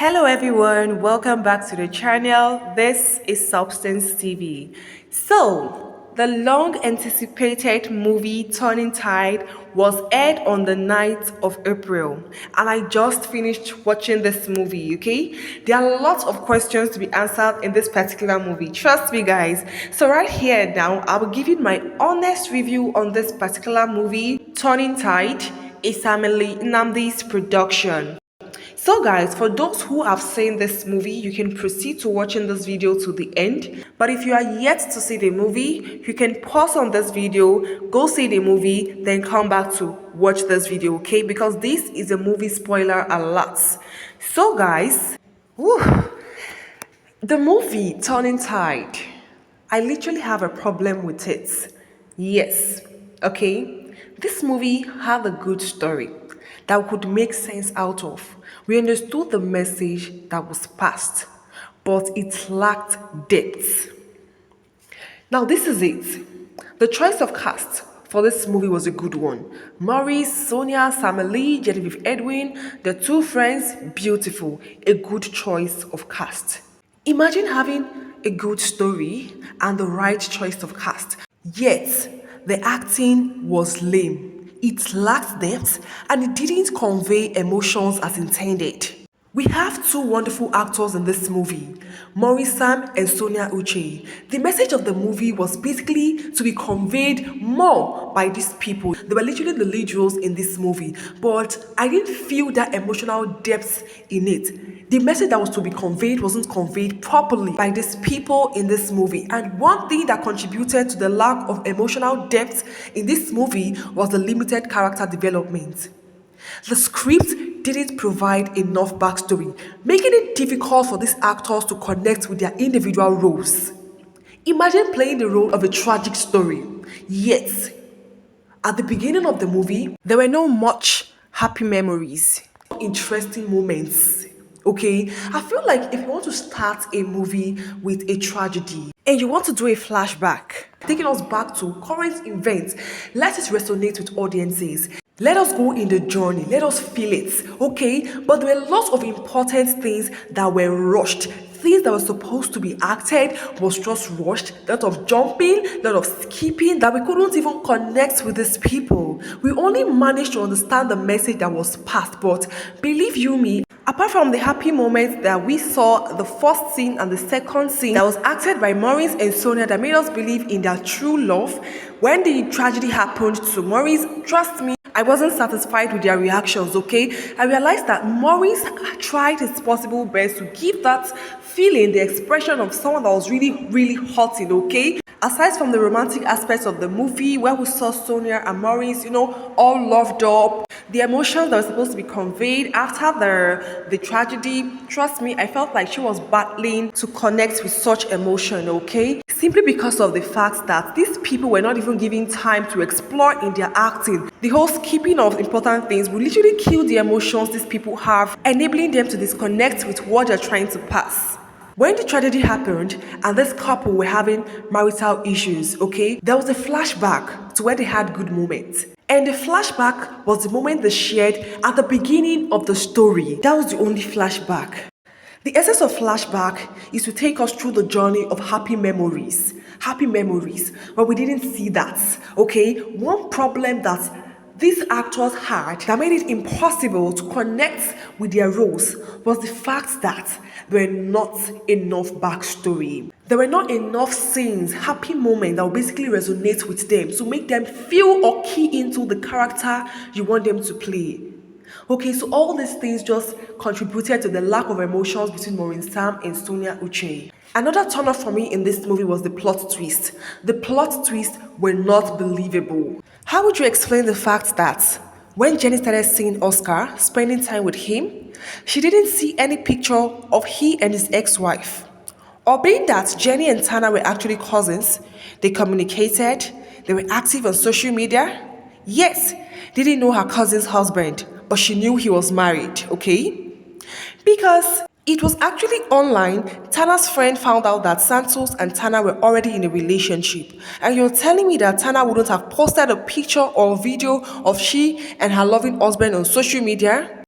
Hello everyone, welcome back to the channel. This is Substance TV. The long anticipated movie Turning Tide was aired on the 9th of April, and I just finished watching this movie, okay? There are lots of questions to be answered in this particular movie. Trust me, guys. So right here now, I will give you my honest review on this particular movie, Turning Tide, a Samili Nnamdi's production. So guys, for those who have seen this movie, you can proceed to watching this video to the end. But if you are yet to see the movie, you can pause on this video, go see the movie, then come back to watch this video, okay? Because this is a movie spoiler alert. So guys, whew, the movie Turning Tide, I literally have a problem with it. Yes, okay? This movie had a good story that we could make sense out of. We understood the message that was passed, but it lacked depth. Now, this is it. The choice of cast for this movie was a good one. Maurice, Sonia, Samali, Genevieve Edwin, the two friends, beautiful. A good choice of cast. Imagine having a good story and the right choice of cast, yet the acting was lame. It lacked depth and it didn't convey emotions as intended. We have two wonderful actors in this movie, Maurice Sam and Sonia Uche. The message of the movie was basically to be conveyed more by these people. They were literally the lead roles in this movie, but I didn't feel that emotional depth in it. The message that was to be conveyed wasn't conveyed properly by these people in this movie. And one thing that contributed to the lack of emotional depth in this movie was the limited character development. The script didn't provide enough backstory, making it difficult for these actors to connect with their individual roles. Imagine playing the role of a tragic story, yet at the beginning of the movie, there were no much happy memories, interesting moments. Okay, I feel like if you want to start a movie with a tragedy and you want to do a flashback, taking us back to current events, let it resonate with audiences. Let us go in the journey, let us feel it, okay? But there were lots of important things that were rushed. Things that were supposed to be acted was just rushed. A lot of jumping, a lot of skipping, that we couldn't even connect with these people. We only managed to understand the message that was passed, but believe you me, apart from the happy moments that we saw, the first scene and the second scene that was acted by Maurice and Sonia that made us believe in their true love, when the tragedy happened to Maurice, trust me, I wasn't satisfied with their reactions, okay? I realized that Maurice tried his possible best to give that feeling, the expression of someone that was really, really hurting, okay? Aside from the romantic aspects of the movie, where we saw Sonia and Maurice, all loved up, the emotions that were supposed to be conveyed after the tragedy, trust me, I felt like she was battling to connect with such emotion, okay? Simply because of the fact that these people were not even given time to explore in their acting. The whole skipping of important things will literally kill the emotions these people have, enabling them to disconnect with what they're trying to pass. When the tragedy happened and this couple were having marital issues, okay, there was a flashback to where they had good moments. And the flashback was the moment they shared at the beginning of the story. That was the only flashback. The essence of flashback is to take us through the journey of happy memories. Happy memories, but we didn't see that, okay? One problem that these actors had that made it impossible to connect with their roles was the fact that there were not enough backstory. There were not enough scenes, happy moments that will basically resonate with them to make them feel or key into the character you want them to play. Okay, so all these things just contributed to the lack of emotions between Maureen Sam and Sonia Uche. Another turn off for me in this movie was the plot twist. The plot twists were not believable. How would you explain the fact that when Jenny started seeing Oscar, spending time with him, she didn't see any picture of he and his ex-wife? Or being that Jenny and Tana were actually cousins, they communicated, they were active on social media? Yes, didn't know her cousin's husband, but she knew he was married, okay? Because it was actually online, Tana's friend found out that Santos and Tana were already in a relationship. And you're telling me that Tana wouldn't have posted a picture or video of she and her loving husband on social media?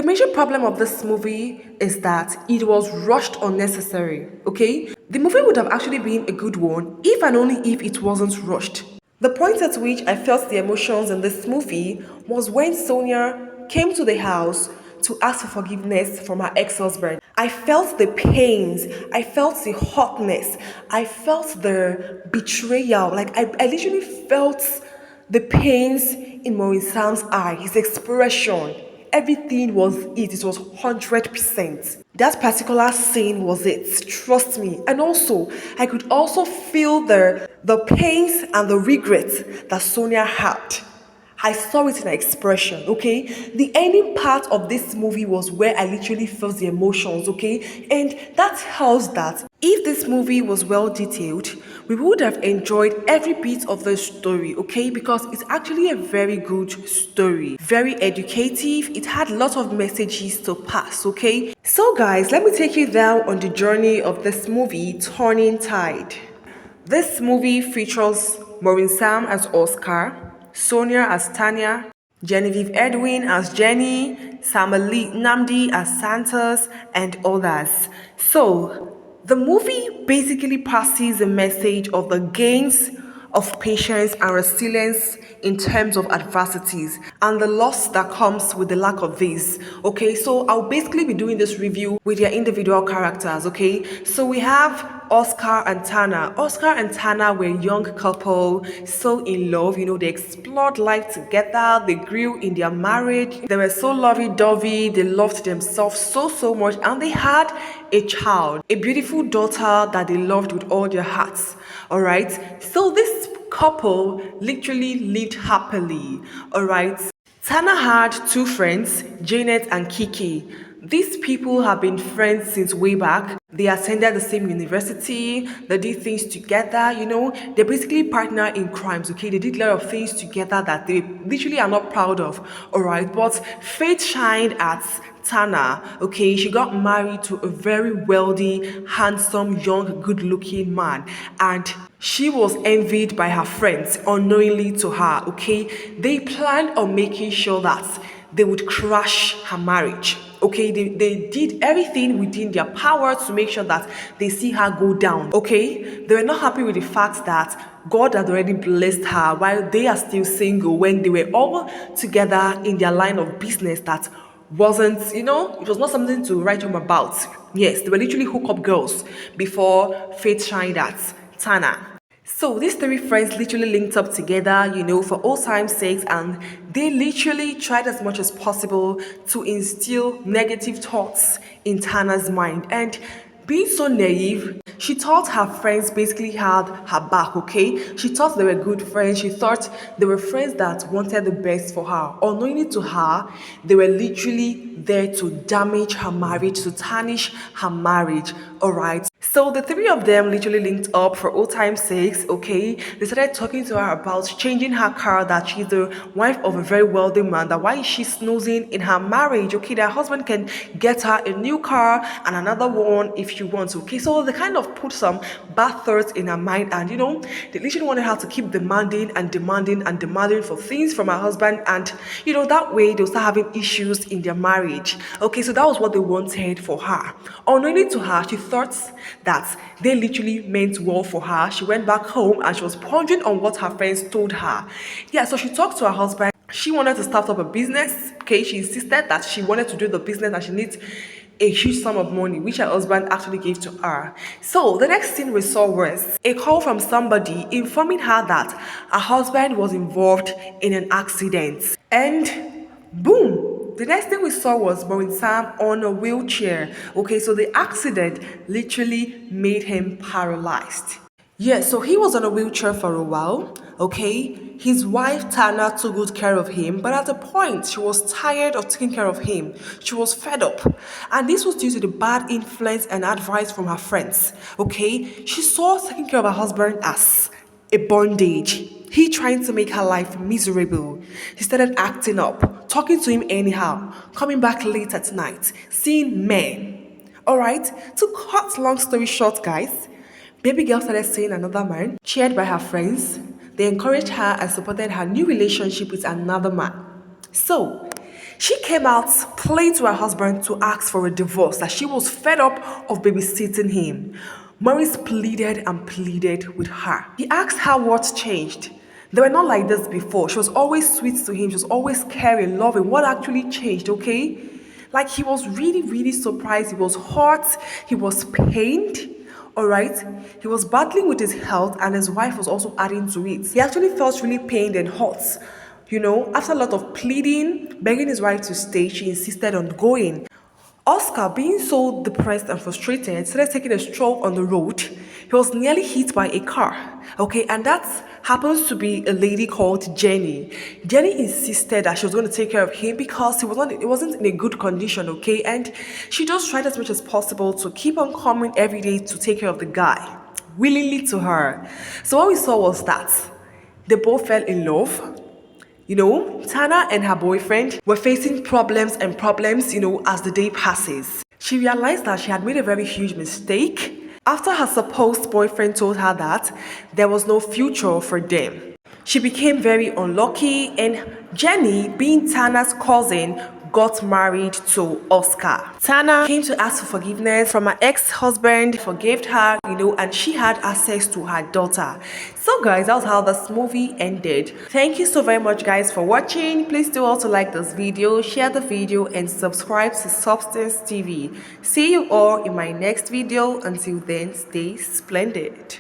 The major problem of this movie is that it was rushed unnecessary, okay? The movie would have actually been a good one if and only if it wasn't rushed. The point at which I felt the emotions in this movie was when Sonia came to the house to ask for forgiveness from her ex-husband. I felt the pains, I felt the hotness, I felt the betrayal. Like I literally felt the pains in Maurice's eye, his expression. Everything was it. It was 100%. That particular scene was it. Trust me. And also, I could also feel the pains and the regret that Sonia had. I saw it in her expression, okay? The ending part of this movie was where I literally felt the emotions, okay? And that tells that if this movie was well detailed, we would have enjoyed every bit of the story, okay? Because it's actually a very good story, very educative. It had lots of messages to pass, okay? So, guys, let me take you down on the journey of this movie, Turning Tide. This movie features Maureen Sam as Oscar, Sonia as Tanya, Genevieve Edwin as Jenny, Samuel Namdi as Santos, and others. So, the movie basically passes a message of the gains of patience and resilience in terms of adversities and the loss that comes with the lack of this. Okay, so I'll basically be doing this review with their individual characters. Okay, so we have Oscar and Tana. Oscar and Tana were a young couple, so in love. You know, they explored life together. They grew in their marriage. They were so lovey-dovey. They loved themselves so much, and they had a child, a beautiful daughter that they loved with all their hearts. All right. So this couple literally lived happily. All right. Tana had two friends, Janet and Kiki. These people have been friends since way back. They attended the same university, they did things together, you know, they basically partner in crimes, okay? They did a lot of things together that they literally are not proud of, all right? But fate shined at Tana, okay? She got married to a very wealthy, handsome, young, good-looking man, and she was envied by her friends unknowingly to her, okay? They planned on making sure that they would crash her marriage. Okay, they did everything within their power to make sure that they see her go down. Okay, they were not happy with the fact that God had already blessed her while they are still single when they were all together in their line of business that wasn't, you know, it was not something to write home about. Yes, they were literally hookup girls before fate shined at Tana. So these three friends literally linked up together, you know, for old time's sake, and they literally tried as much as possible to instill negative thoughts in Tana's mind. And being so naive, she thought her friends basically had her back, okay? She thought they were good friends. She thought they were friends that wanted the best for her. Unknowingly to her, they were literally there to damage her marriage, to tarnish her marriage, all right? So the three of them literally linked up for old time's sakes, okay? They started talking to her about changing her car, that she's the wife of a very wealthy man, that why is she snoozing in her marriage, okay? That her husband can get her a new car and another one if she wants, okay? So they kind of put some bad thoughts in her mind, and you know, they literally wanted her to keep demanding and demanding and demanding for things from her husband, and you know, that way they'll start having issues in their marriage, okay? So that was what they wanted for her. Unknowingly to her, she thought that they literally meant well for her. She went back home and she was pondering on what her friends told her. Yeah, so she talked to her husband. She wanted to start up a business. Okay, she insisted that she wanted to do the business and she needs a huge sum of money, which her husband actually gave to her. So the next thing we saw was a call from somebody informing her that her husband was involved in an accident. And boom, the next thing we saw was Maureen Sam on a wheelchair. Okay, so the accident literally made him paralyzed. Yeah, so he was on a wheelchair for a while, okay? His wife Tana took good care of him, but at a point she was tired of taking care of him. She was fed up. And this was due to the bad influence and advice from her friends, okay? She saw taking care of her husband as a bondage. He trying to make her life miserable. She started acting up, talking to him anyhow, coming back late at night, seeing men. Alright, to cut long story short, guys, baby girl started seeing another man, cheered by her friends. They encouraged her and supported her new relationship with another man. So, She came out playing to her husband to ask for a divorce, that she was fed up of babysitting him. Maurice pleaded and pleaded with her. He asked her what changed. They were not like this before. She was always sweet to him. She was always caring, loving. What actually changed, okay? Like, he was really, really surprised. He was hurt. He was pained. All right. He was battling with his health, and his wife was also adding to it. He actually felt really pained and hurt. After a lot of pleading, begging his wife to stay, she insisted on going. Oscar, being so depressed and frustrated, started taking a stroll on the road. He was nearly hit by a car. Okay, and that happens to be a lady called Jenny. Jenny insisted that she was going to take care of him because it wasn't in a good condition, okay? And she just tried as much as possible to keep on coming every day to take care of the guy, willingly to her. So what we saw was that they both fell in love. Tana and her boyfriend were facing problems and problems, as the day passes. She realized that she had made a very huge mistake after her supposed boyfriend told her that there was no future for them. She became very unlucky, and Jenny, being Tana's cousin, got married to Oscar. Tana came to ask for forgiveness from her ex-husband, forgave her, and she had access to her daughter. So guys, that was how this movie ended. Thank you so very much guys for watching. Please do also like this video, share the video, and subscribe to Substance TV. See you all in my next video. Until then, stay splendid.